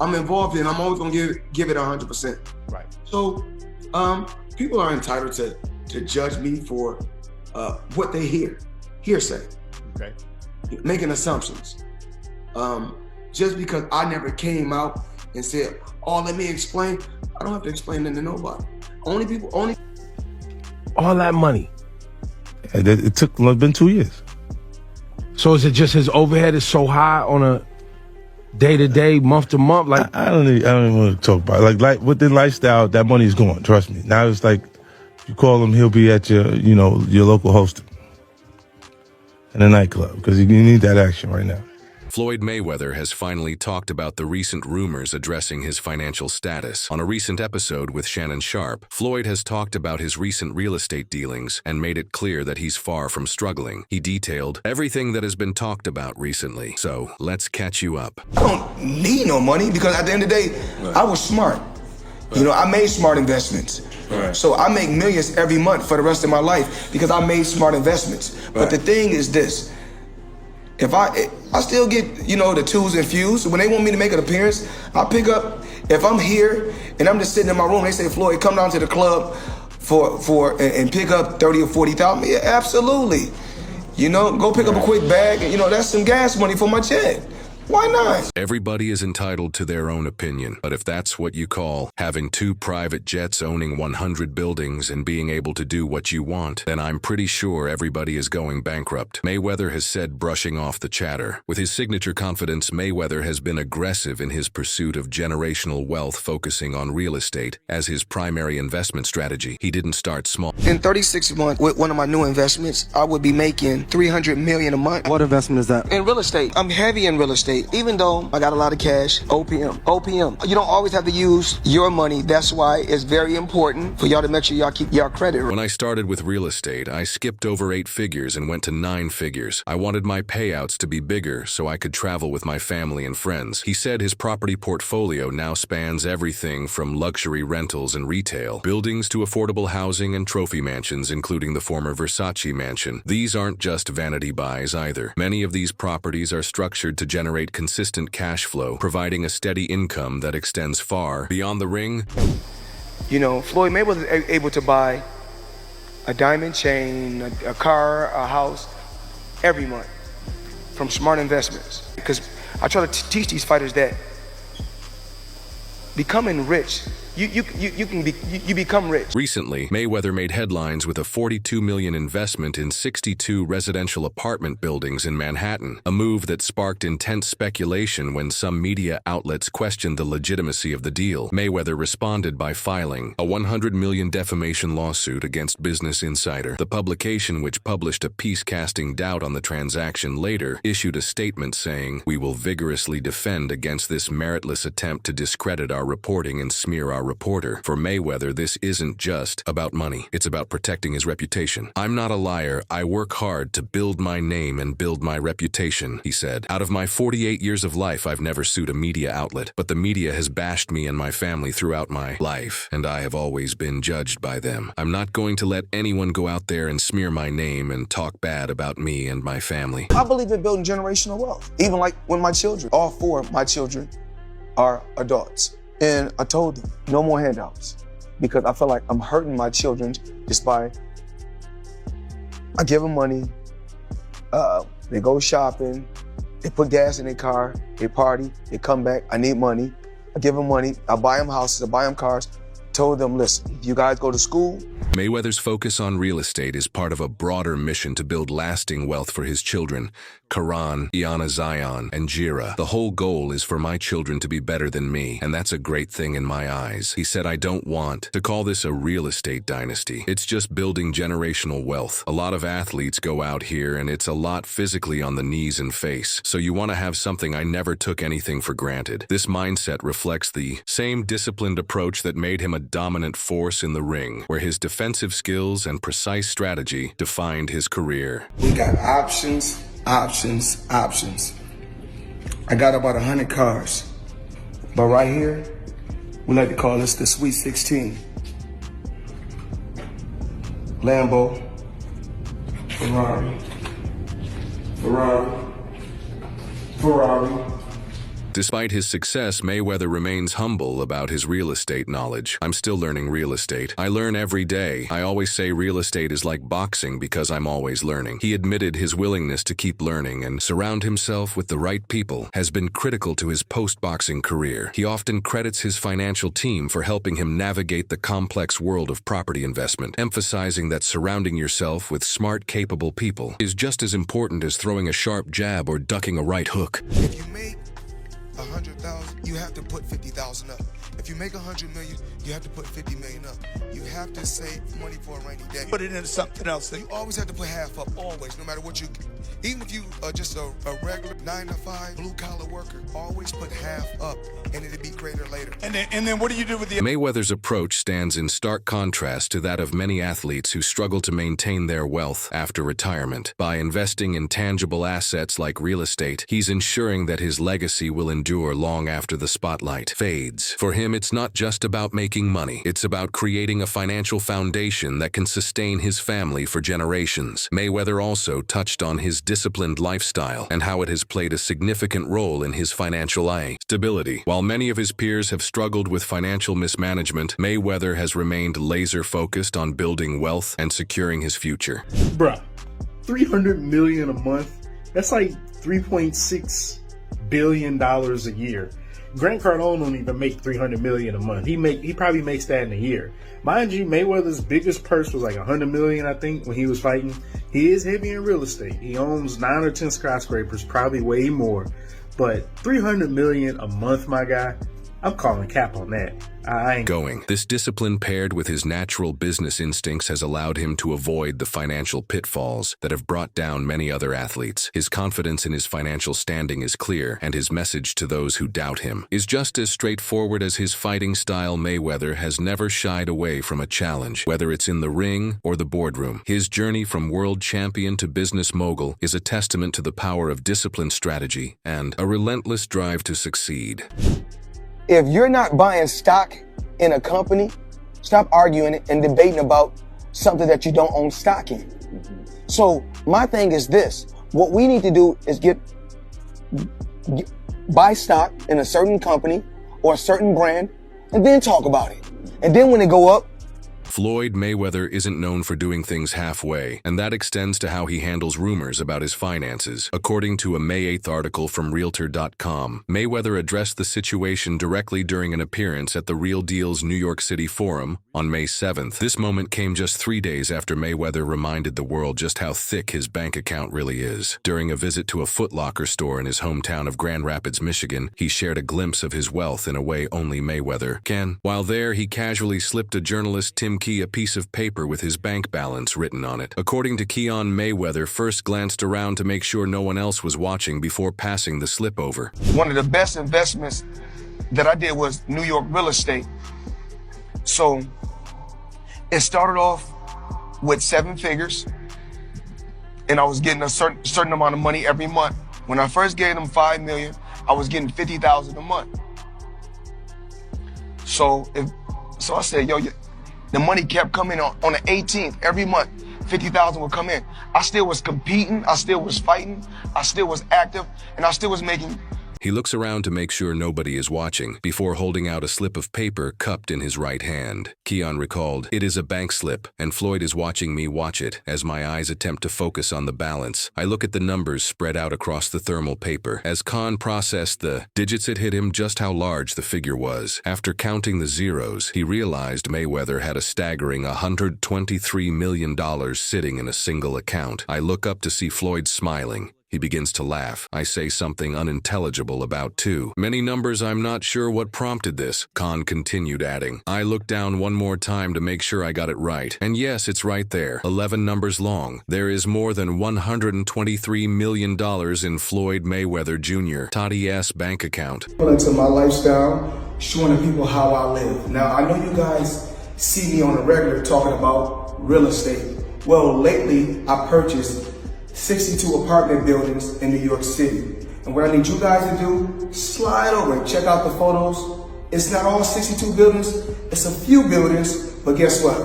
I'm involved in, I'm always gonna give it 100%. Right. So people are entitled to judge me for what they hearsay. Okay. Making assumptions. Just because I never came out and said, oh, let me explain. I don't have to explain it to nobody. Only. All that money. It's been 2 years. So is it just his overhead is so high on a day-to-day, month-to-month? Like I don't even want to talk about it. Like with the lifestyle, that money's gone. Trust me. Now it's like you call him, he'll be at your local hosting in a nightclub because you need that action right now. Floyd Mayweather has finally talked about the recent rumors addressing his financial status. On a recent episode with Shannon Sharpe, Floyd has talked about his recent real estate dealings and made it clear that he's far from struggling. He detailed everything that has been talked about recently. So let's catch you up. I don't need no money because at the end of the day, I was smart. I made smart investments. Right. So I make millions every month for the rest of my life because I made smart investments. Right. But the thing is this. If I still get, the twos and fews. When they want me to make an appearance, I pick up. If I'm here and I'm just sitting in my room, they say, Floyd, come down to the club and pick up 30 or 40,000. Yeah, absolutely. Go pick up a quick bag. And, that's some gas money for my jet. Why not? Everybody is entitled to their own opinion, but if that's what you call having 2 private jets, owning 100 buildings, and being able to do what you want, then I'm pretty sure everybody is going bankrupt. Mayweather has said, brushing off the chatter. With his signature confidence, Mayweather has been aggressive in his pursuit of generational wealth, focusing on real estate as his primary investment strategy. He didn't start small. In 36 months, with one of my new investments, I would be making $300 million a month. What investment is that? In real estate. I'm heavy in real estate. Even though I got a lot of cash, OPM. You don't always have to use your money. That's why it's very important for y'all to make sure y'all keep y'all credit. When I started with real estate, I skipped over 8 figures and went to 9 figures. I wanted my payouts to be bigger so I could travel with my family and friends. He said his property portfolio now spans everything from luxury rentals and retail, buildings to affordable housing and trophy mansions, including the former Versace mansion. These aren't just vanity buys either. Many of these properties are structured to generate consistent cash flow, providing a steady income that extends far beyond the ring. Floyd Mayweather was able to buy a diamond chain, a car, a house every month from smart investments. Because I try to teach these fighters that becoming rich, you become rich. Recently, Mayweather made headlines with a $42 million investment in 62 residential apartment buildings in Manhattan, a move that sparked intense speculation when some media outlets questioned the legitimacy of the deal. Mayweather responded by filing a $100 million defamation lawsuit against Business Insider. The publication, which published a piece casting doubt on the transaction, later issued a statement saying, "We will vigorously defend against this meritless attempt to discredit our reporting and smear our reporter." For Mayweather, this isn't just about money. It's about protecting his reputation. "I'm not a liar. I work hard to build my name and build my reputation," he said. "Out of my 48 years of life, I've never sued a media outlet, but the media has bashed me and my family throughout my life, and I have always been judged by them. I'm not going to let anyone go out there and smear my name and talk bad about me and my family." I believe in building generational wealth. Even like when my children, all 4 of my children are adults. And I told them, no more handouts, because I feel like I'm hurting my children just by, I give them money, they go shopping, they put gas in their car, they party, they come back, I need money, I give them money, I buy them houses, I buy them cars. Told them, listen, you guys go to school. Mayweather's focus on real estate is part of a broader mission to build lasting wealth for his children, Karan, Iana Zion, and Jira. "The whole goal is for my children to be better than me, and that's a great thing in my eyes." He said, "I don't want to call this a real estate dynasty. It's just building generational wealth. A lot of athletes go out here, and it's a lot physically on the knees and face. So you want to have something. I never took anything for granted." This mindset reflects the same disciplined approach that made him a dominant force in the ring, where his defensive skills and precise strategy defined his career. We got options. I got about 100 cars, but right here, we like to call this the Sweet 16. Lambo, Ferrari. Despite his success, Mayweather remains humble about his real estate knowledge. I'm still learning real estate. I learn every day. I always say real estate is like boxing because I'm always learning. He admitted his willingness to keep learning and surround himself with the right people has been critical to his post-boxing career. He often credits his financial team for helping him navigate the complex world of property investment, emphasizing that surrounding yourself with smart, capable people is just as important as throwing a sharp jab or ducking a right hook. If you make 100,000, you have to put 50,000 up. If you make 100 million, you have to put 50 million up. You have to save money for a rainy day. Put it into something else. You always have to put half up, always, no matter what you, even if you are just a regular 9-to-5 blue-collar worker, always put half up, and it'll be greater later. And then what do you do with the... Mayweather's approach stands in stark contrast to that of many athletes who struggle to maintain their wealth after retirement. By investing in tangible assets like real estate, he's ensuring that his legacy will endure long after the spotlight fades. For him, it's not just about making money. It's about creating a financial foundation that can sustain his family for generations. Mayweather also touched on his disciplined lifestyle and how it has played a significant role in his financial stability. While many of his peers have struggled with financial mismanagement, Mayweather has remained laser-focused on building wealth and securing his future. Bruh, $300 million a month, that's like $3.6 billion a year. Grant Cardone don't even make $300 million a month. He probably makes that in a year. Mind you, Mayweather's biggest purse was like $100 million, I think, when he was fighting. He is heavy in real estate. He owns 9 or 10 skyscrapers, probably way more. But $300 million a month, my guy, I'm calling cap on that. I ain't going. This discipline paired with his natural business instincts has allowed him to avoid the financial pitfalls that have brought down many other athletes. His confidence in his financial standing is clear, and his message to those who doubt him is just as straightforward as his fighting style. Mayweather has never shied away from a challenge, whether it's in the ring or the boardroom. His journey from world champion to business mogul is a testament to the power of disciplined strategy and a relentless drive to succeed. If you're not buying stock in a company, stop arguing and debating about something that you don't own stock in. So my thing is this: what we need to do is buy stock in a certain company or a certain brand, and then talk about it. And then when it go up, Floyd Mayweather isn't known for doing things halfway, and that extends to how he handles rumors about his finances. According to a May 8th article from Realtor.com, Mayweather addressed the situation directly during an appearance at the Real Deal's New York City Forum on May 7th. This moment came just 3 days after Mayweather reminded the world just how thick his bank account really is. During a visit to a Foot Locker store in his hometown of Grand Rapids, Michigan, he shared a glimpse of his wealth in a way only Mayweather can. While there, he casually slipped a journalist Tim Key a piece of paper with his bank balance written on it. According to Keon, Mayweather first glanced around to make sure no one else was watching before passing the slip over. one of the best investments that I did was New York real estate. So it started off with 7 figures, and I was getting a certain amount of money every month. When I first gave them $5 million, I was getting $50,000 a month. So I said, yo, the money kept coming on the 18th every month. 50,000 would come in. I still was competing, I still was fighting, I still was active, and I still was making. He looks around to make sure nobody is watching before holding out a slip of paper cupped in his right hand. Keon recalled, "It is a bank slip, and Floyd is watching me watch it. As my eyes attempt to focus on the balance, I look at the numbers spread out across the thermal paper. As Khan processed the digits, it hit him just how large the figure was. After counting the zeros, he realized Mayweather had a staggering $123 million sitting in a single account. I look up to see Floyd smiling. He begins to laugh. I say something unintelligible about too many numbers. I'm not sure what prompted this." Khan continued, adding, "I looked down one more time to make sure I got it right. And yes, it's right there, 11 numbers long. There is more than $123 million in Floyd Mayweather Jr. Toddy's bank account." Into my lifestyle, showing the people how I live. Now, I know you guys see me on the regular talking about real estate. Well, lately, I purchased 62 apartment buildings in New York City. And what I need you guys to do, slide over and check out the photos. It's not all 62 buildings, it's a few buildings, but guess what?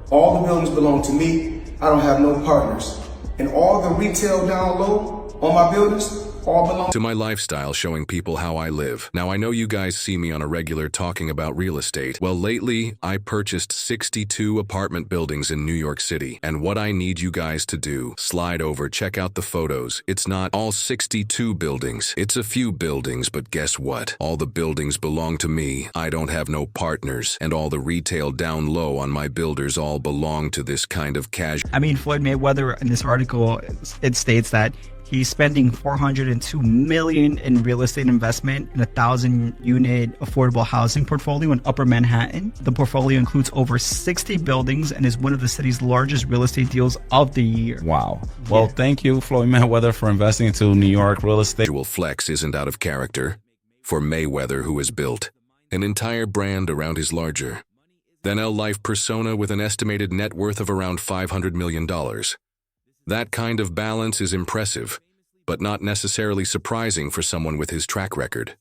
All the buildings belong to me. I don't have no partners. And all the retail down low on my buildings all belong to my lifestyle, showing people how I live. Now, I know you guys see me on a regular talking about real estate. Well, lately, I purchased 62 apartment buildings in New York City. And what I need you guys to do, slide over, check out the photos. It's not all 62 buildings. It's a few buildings, but guess what? All the buildings belong to me. I don't have no partners. And all the retail down low on my builders all belong to this kind of casual. I mean, Floyd Mayweather, in this article, it states that he's spending $402 million in real estate investment in a 1,000-unit affordable housing portfolio in Upper Manhattan. The portfolio includes over 60 buildings and is one of the city's largest real estate deals of the year. Wow. Well, thank you, Floyd Mayweather, for investing into New York real estate. Visual flex isn't out of character for Mayweather, who has built an entire brand around his larger than life persona with an estimated net worth of around $500 million. That kind of balance is impressive, but not necessarily surprising for someone with his track record.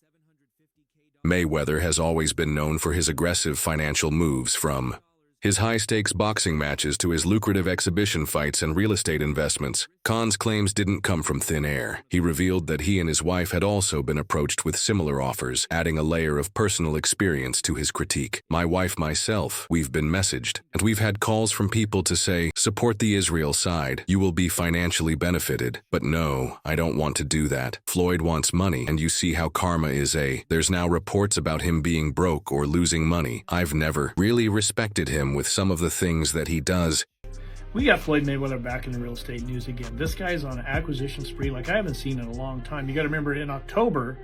Mayweather has always been known for his aggressive financial moves, from his high-stakes boxing matches to his lucrative exhibition fights and real estate investments. Khan's claims didn't come from thin air. He revealed that he and his wife had also been approached with similar offers, adding a layer of personal experience to his critique. My wife, myself, we've been messaged, and we've had calls from people to say, support the Israel side, you will be financially benefited. But no, I don't want to do that. Floyd wants money, and you see how karma is there's now reports about him being broke or losing money. I've never really respected him with some of the things that he does. We got Floyd Mayweather back in the real estate news again. This guy's on an acquisition spree like I haven't seen in a long time. You got to remember, in October,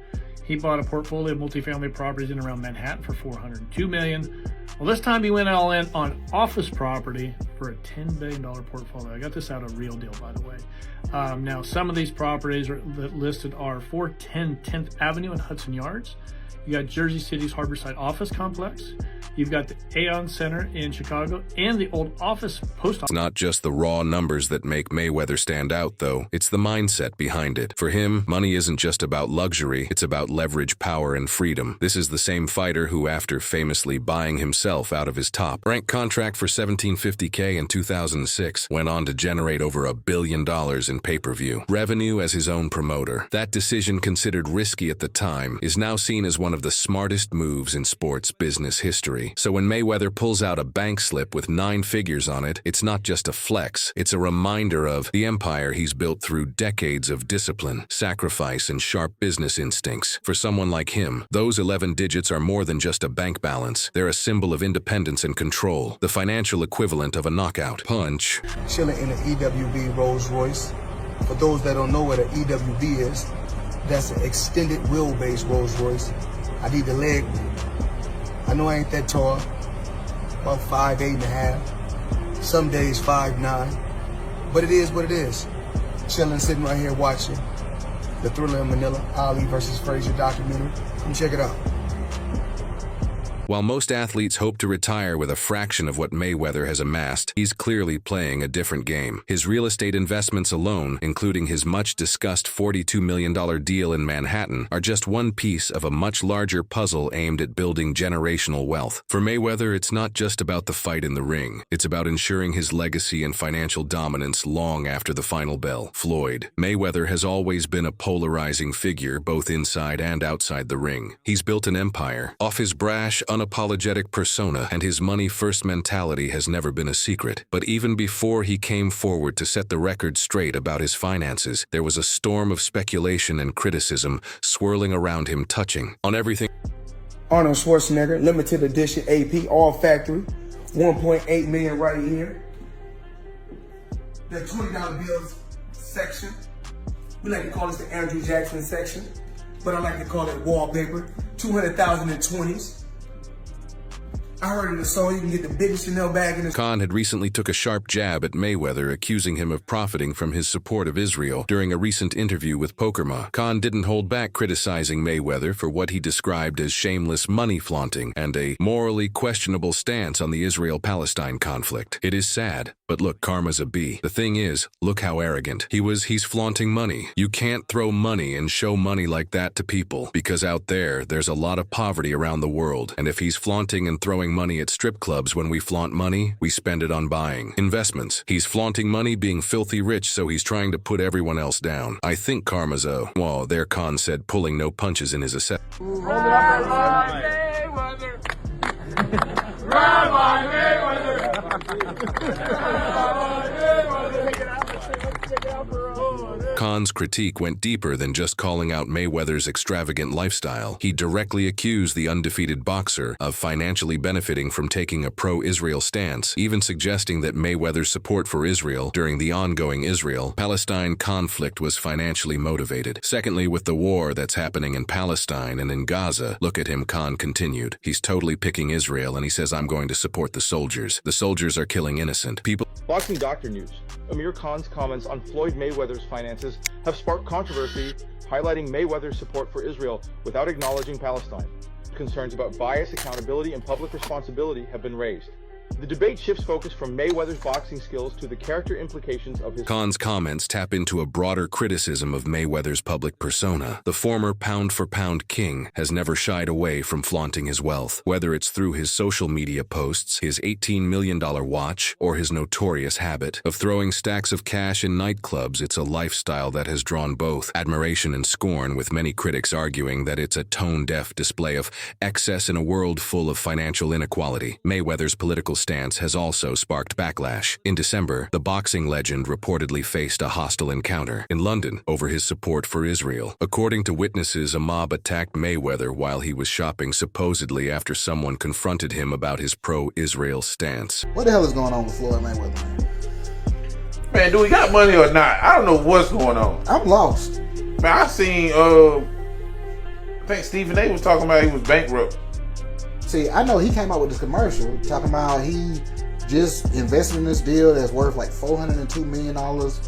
he bought a portfolio of multifamily properties in around Manhattan for $402 million. Well, this time he went all in on office property for a $10 billion portfolio. I got this out of Real Deal, by the way. Now, some of these properties listed are 410 10th Avenue and Hudson Yards. You got Jersey City's Harborside Office Complex. You've got the Aon Center in Chicago and the old office post office. It's not just the raw numbers that make Mayweather stand out, though. It's the mindset behind it. For him, money isn't just about luxury. It's about leverage, power, and freedom. This is the same fighter who, after famously buying himself out of his top-ranked contract for $1,750K in 2006, went on to generate over $1 billion in pay-per-view revenue as his own promoter. That decision, considered risky at the time, is now seen as one of the smartest moves in sports business history. So when Mayweather pulls out a bank slip with 9 figures on it, it's not just a flex, it's a reminder of the empire he's built through decades of discipline, sacrifice, and sharp business instincts. For someone like him, those 11 digits are more than just a bank balance. They're a symbol of independence and control, the financial equivalent of a knockout punch. chilling in an EWB Rolls Royce. For those that don't know what an EWB is, that's an extended wheelbase Rolls Royce. I need the leg. I know I ain't that tall, about 5'8.5", some days 5'9", but it is what it is. Chilling, sitting right here watching the Thriller in Manila, Ali versus Frazier documentary. Come check it out. While most athletes hope to retire with a fraction of what Mayweather has amassed, he's clearly playing a different game. His real estate investments alone, including his much-discussed $42 million deal in Manhattan, are just one piece of a much larger puzzle aimed at building generational wealth. For Mayweather, it's not just about the fight in the ring. It's about ensuring his legacy and financial dominance long after the final bell. Floyd Mayweather has always been a polarizing figure, both inside and outside the ring. He's built an empire off his brash, unapologetic persona, and his money-first mentality has never been a secret. But even before he came forward to set the record straight about his finances, there was a storm of speculation and criticism swirling around him, touching on everything. Arnold Schwarzenegger, limited edition AP, all factory, 1.8 million right here. The $20 bills section. We like to call this the Andrew Jackson section, but I like to call it wallpaper. 200,000 in 20s. I heard in the song you can get the biggest Chanel bag in the... Khan had recently took a sharp jab at Mayweather, accusing him of profiting from his support of Israel. During a recent interview with Pokerma, Khan didn't hold back criticizing Mayweather for what he described as shameless money flaunting and a morally questionable stance on the Israel-Palestine conflict. It is sad, but look, karma's a B. The thing is, look how arrogant. He's flaunting money. You can't throw money and show money like that to people, because out there's a lot of poverty around the world, and if he's flaunting and throwing throwing money at strip clubs. When we flaunt money, we spend it on buying. Investments. He's flaunting money, being filthy rich, so he's trying to put everyone else down. I think karma's a... Whoa, there Khan said, pulling no punches in his assessment. Khan's critique went deeper than just calling out Mayweather's extravagant lifestyle. He directly accused the undefeated boxer of financially benefiting from taking a pro-Israel stance, even suggesting that Mayweather's support for Israel during the ongoing Israel-Palestine conflict was financially motivated. Secondly, with the war that's happening in Palestine and in Gaza, look at him, Khan continued. He's totally picking Israel, and he says, I'm going to support the soldiers. The soldiers are killing innocent people. Boxing Doctor News. Amir Khan's comments on Floyd Mayweather's finances have sparked controversy, highlighting Mayweather's support for Israel without acknowledging Palestine. Concerns about bias, accountability, and public responsibility have been raised. The debate shifts focus from Mayweather's boxing skills to the character implications of his... Khan's comments tap into a broader criticism of Mayweather's public persona. The former pound-for-pound king has never shied away from flaunting his wealth, whether it's through his social media posts, his $18 million watch, or his notorious habit of throwing stacks of cash in nightclubs. It's a lifestyle that has drawn both admiration and scorn, with many critics arguing that it's a tone-deaf display of excess in a world full of financial inequality. Mayweather's political stance has also sparked backlash. In December, the boxing legend reportedly faced a hostile encounter in London over his support for Israel. According to witnesses, a mob attacked Mayweather while he was shopping, supposedly after someone confronted him about his pro-Israel stance. What the hell is going on with Floyd Mayweather, Man, do we got money or not? I don't know what's going on. I'm lost. Man, I seen, I think Stephen A was talking about he was bankrupt. See, I know he came out with this commercial talking about he just invested in this deal that's worth like $402 million,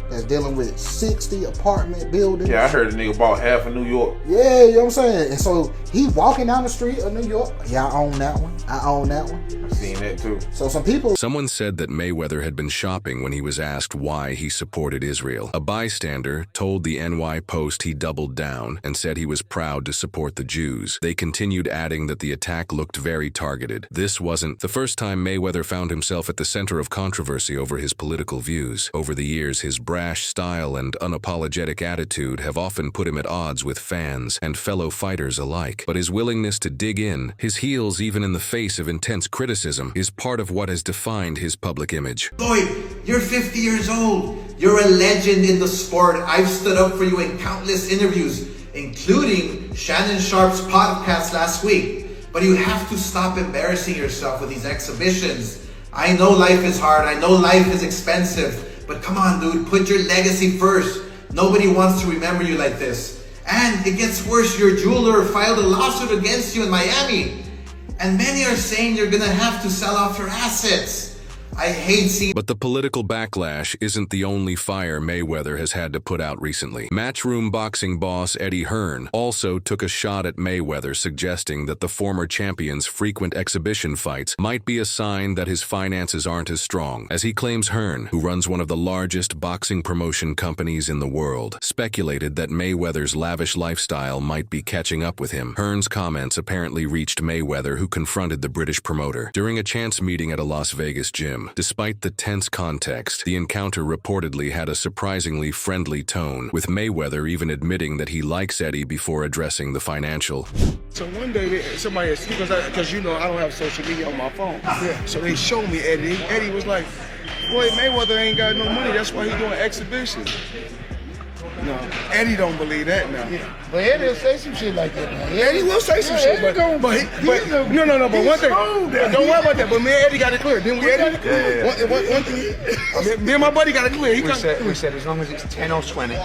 that's dealing with 60 apartment buildings. Yeah, I heard the nigga bought half of New York. Yeah, you know what I'm saying? And so he walking down the street of New York. Yeah, I own that one. I own that one. I seen that too. So some people... Someone said that Mayweather had been shopping when he was asked why he supported Israel. A bystander told the NY Post he doubled down and said he was proud to support the Jews. They continued, adding that the attack looked very targeted. This wasn't the first time Mayweather found himself at the center of controversy over his political views. Over the years, his brash style and unapologetic attitude have often put him at odds with fans and fellow fighters alike. But his willingness to dig in, his heels even in the face of intense criticism, is part of what has defined his public image. Floyd, you're 50 years old. You're a legend in the sport. I've stood up for you in countless interviews, including Shannon Sharpe's podcast last week. But you have to stop embarrassing yourself with these exhibitions. I know life is hard. I know life is expensive. But come on, dude, put your legacy first. Nobody wants to remember you like this. And it gets worse. Your jeweler filed a lawsuit against you in Miami. And many are saying you're going to have to sell off your assets. I hate seeing... But the political backlash isn't the only fire Mayweather has had to put out recently. Matchroom boxing boss Eddie Hearn also took a shot at Mayweather, suggesting that the former champion's frequent exhibition fights might be a sign that his finances aren't as strong. As he claims, Hearn, who runs one of the largest boxing promotion companies in the world, speculated that Mayweather's lavish lifestyle might be catching up with him. Hearn's comments apparently reached Mayweather, who confronted the British promoter during a chance meeting at a Las Vegas gym. Despite the tense context, the encounter reportedly had a surprisingly friendly tone, with Mayweather even admitting that he likes Eddie before addressing the financial. So one day, somebody, because you know I don't have social media on my phone, so they showed me Eddie. Eddie was like, "Boy, Mayweather ain't got no money. That's why he doing exhibitions." No, Eddie don't believe that now. Yeah. But Eddie will say some shit like that, man. Eddie will say some shit, but no. But one thing, don't worry about that. But me and Eddie got it clear. Didn't we, Eddie? Yeah. One thing, me and my buddy got it clear. We said as long as it's 10 or 20.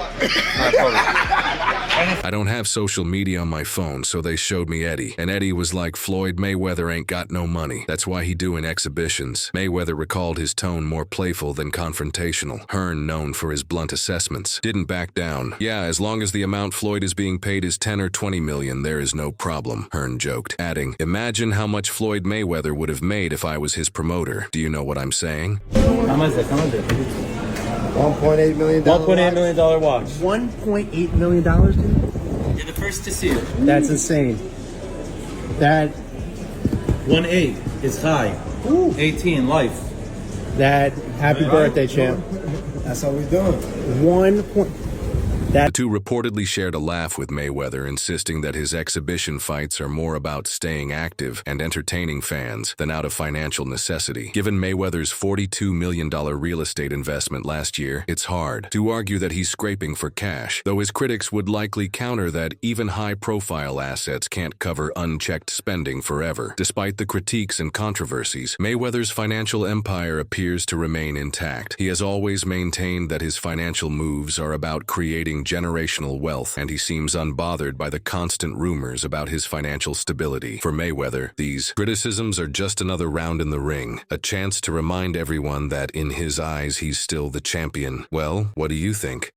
I don't have social media on my phone, so they showed me Eddie. And Eddie was like, Floyd Mayweather ain't got no money. That's why he doing exhibitions. Mayweather recalled his tone more playful than confrontational. Hearn, known for his blunt assessments, didn't back down. Yeah, as long as the amount Floyd is being paid is 10 or 20 million, there is no problem, Hearn joked, adding, imagine how much Floyd Mayweather would have made if I was his promoter. Do you know what I'm saying? How much is it? $1.8 million. $1.8 million watch. $1.8 million, dude? You're the first to see it. That's insane. That 1.8. It's high. 18 life. Dad, happy birthday, champ. That's how we doing. 1 point. The two reportedly shared a laugh with Mayweather, insisting that his exhibition fights are more about staying active and entertaining fans than out of financial necessity. Given Mayweather's $42 million real estate investment last year, it's hard to argue that he's scraping for cash, though his critics would likely counter that even high-profile assets can't cover unchecked spending forever. Despite the critiques and controversies, Mayweather's financial empire appears to remain intact. He has always maintained that his financial moves are about creating generational wealth, and he seems unbothered by the constant rumors about his financial stability. For Mayweather, these criticisms are just another round in the ring, a chance to remind everyone that in his eyes he's still the champion. Well, what do you think?